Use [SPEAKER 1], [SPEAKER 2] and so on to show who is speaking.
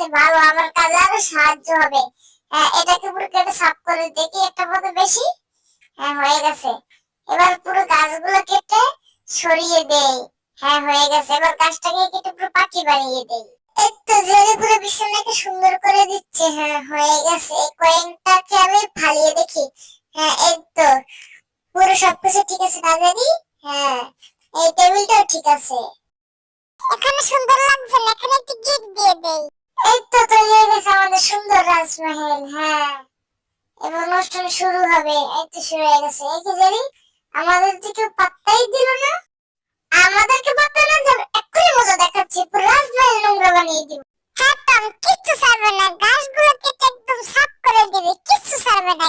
[SPEAKER 1] আছে, ভালো, আমার কাজে আরো সাহায্য হবে। হ্যাঁ, এটাকে পুরো কেটে সাফ করে দেখি একটা মতো বেশি। হ্যাঁ, হয়ে গেছে। এবার পুরো গাছগুলো কেটে সরিয়ে দেই। হ্যাঁ, হয়ে গেছে। এবার গাছটাকে কেটে পুরো পাখি বানিয়ে দেই। এই তো জেরি পুরো বিছানাকে সুন্দর করে দিচ্ছে। হ্যাঁ, হয়ে গেছে। এই কয়েনটাকে আমি ফালিয়ে দেখি। হ্যাঁ, এই তো পুরো সবকিছু ঠিক আছে না জানি। হ্যাঁ, এই টেবিলটাও ঠিক আছে। এখানে সুন্দর লাগছে না, এখানে একটু গিট দিয়ে দেই। এই তো তৈরি হয়ে গেছে আমাদের সুন্দর রাজমহল। হ্যাঁ, এবার অনুষ্ঠান শুরু হবে। এই তো শুরু হয়ে গেছে। এই কি জানি আমাদের দিকে পাত্তাই দিল না। আমাদেরকে পাত্তা না যাবে, এক্ষুনি মজা দেখাচ্ছি, পুরো রাজমহল নোংরা বানিয়ে দিব। হ্যাঁ, টম কিচ্ছু ছাড়বে না, গাছগুলো কেটে একদম সাফ করে দিবে, কিচ্ছু ছাড়বে না।